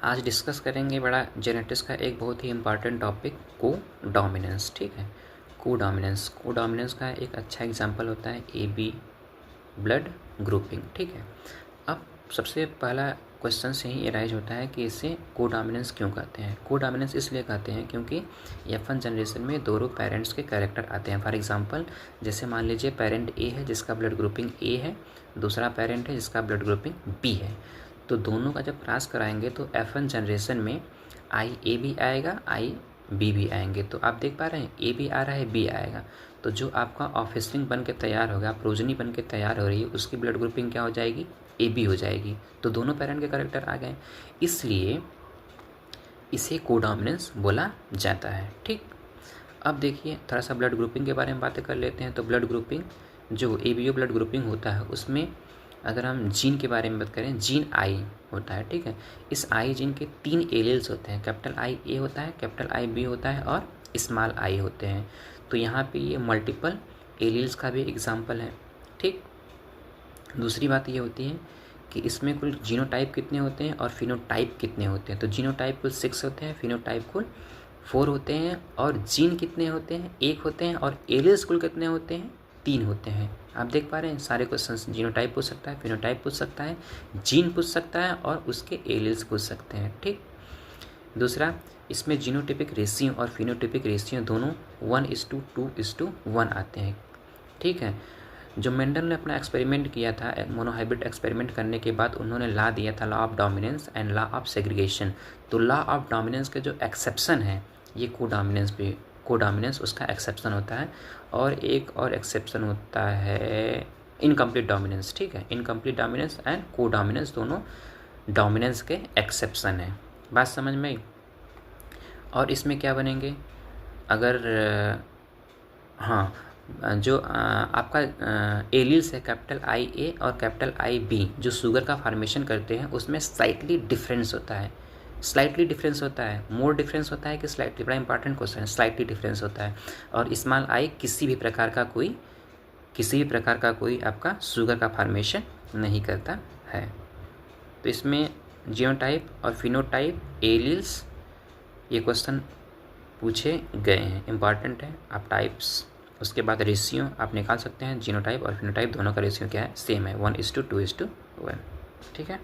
आज डिस्कस करेंगे बड़ा जेनेटिक्स का एक बहुत ही इम्पॉर्टेंट टॉपिक को डोमिनेंस। ठीक है, को डोमिनेंस का एक अच्छा एग्जांपल होता है ए बी ब्लड ग्रुपिंग। ठीक है, अब सबसे पहला क्वेश्चन से ही अराइज होता है कि इसे को डोमिनेंस क्यों कहते हैं। को डोमिनेंस इसलिए कहते हैं क्योंकि F1 जनरेशन में दोनों पेरेंट्स के कैरेक्टर आते हैं। फॉर एग्जांपल, जैसे मान लीजिए पेरेंट ए है जिसका ब्लड ग्रुपिंग ए है, दूसरा पेरेंट है जिसका ब्लड ग्रुपिंग बी है, तो दोनों का जब क्रॉस कराएंगे तो F1 जनरेशन में आई ए भी आएगा, आई बी भी आएंगे। तो आप देख पा रहे हैं ए भी आ रहा है, बी आएगा, तो जो आपका ऑफस्प्रिंग बन के तैयार होगा, प्रोजनी बन के तैयार हो रही है, उसकी ब्लड ग्रुपिंग क्या हो जाएगी, ए बी हो जाएगी। तो दोनों पेरेंट के कैरेक्टर आ गए, इसलिए इसे कोडोमिनेंस बोला जाता है। ठीक, अब देखिए थोड़ा सा ब्लड ग्रुपिंग के बारे में बातें कर लेते हैं। तो ब्लड ग्रुपिंग जो एबीओ ब्लड ग्रुपिंग होता है उसमें अगर हम जीन के बारे में बात करें, जीन आई होता है। ठीक है, इस आई जीन के 3 एलील्स होते हैं, कैपिटल आई ए होता है, कैपिटल आई बी होता है और स्मॉल आई होते हैं। तो यहाँ पे ये मल्टीपल एलील्स का भी एग्जाम्पल है। ठीक, दूसरी बात ये होती है कि इसमें कुल जीनोटाइप कितने होते हैं और फिनोटाइप कितने होते हैं। तो जीनोटाइप कुल 6 होते हैं, फिनोटाइप कुल 4 होते हैं, और जीन कितने होते हैं, 1 होते हैं, और एलील्स कुल कितने होते हैं, 3 होते हैं। आप देख पा रहे हैं सारे क्वेश्चन, जीनोटाइप पूछ सकता है, फिनोटाइप पूछ सकता है, जीन पूछ सकता है और उसके एलील्स पूछ सकते हैं। ठीक, दूसरा, इसमें जीनोटिपिक रेशियो और फिनोटिपिक रेशियो दोनों 1:2:1 आते हैं। ठीक है, जो मेंडल ने अपना एक्सपेरिमेंट किया था, मोनोहाइब्रिड एक्सपेरिमेंट करने के बाद उन्होंने लॉ दिया था, law of dominance and law of segregation. तो लॉ ऑफ डोमिनेंस के जो एक्सेप्शन है, ये कोडोमिनेंस उसका एक्सेप्शन होता है। और एक और एक्सेप्शन होता है इनकम्प्लीट डोमिनेंस। ठीक है, इनकम्प्लीट डोमिनेंस एंड कोडोमिनेंस दोनों डोमिनेंस के एक्सेप्शन है। बात समझ में आई? और इसमें क्या बनेंगे, अगर हाँ, जो आपका एलील्स है कैपिटल आई ए और कैपिटल आई बी, जो शुगर का फॉर्मेशन करते हैं उसमें स्लाइटली डिफरेंस होता है। स्लाइटली डिफरेंस होता है, मोर डिफरेंस होता है कि स्लाइटली, बड़ा इंपॉर्टेंट क्वेश्चन है। स्लाइटली डिफरेंस होता है। और स्मॉल आई किसी भी प्रकार का कोई आपका शुगर का फॉर्मेशन नहीं करता है। तो इसमें जीनोटाइप और फिनोटाइप, एलील्स, ये क्वेश्चन पूछे गए हैं, इंपॉर्टेंट है। आप टाइप्स, उसके बाद रेशियो आप निकाल सकते हैं। जीनोटाइप और फिनोटाइप दोनों का रेशियो क्या है, सेम है, 1:2:1। ठीक है।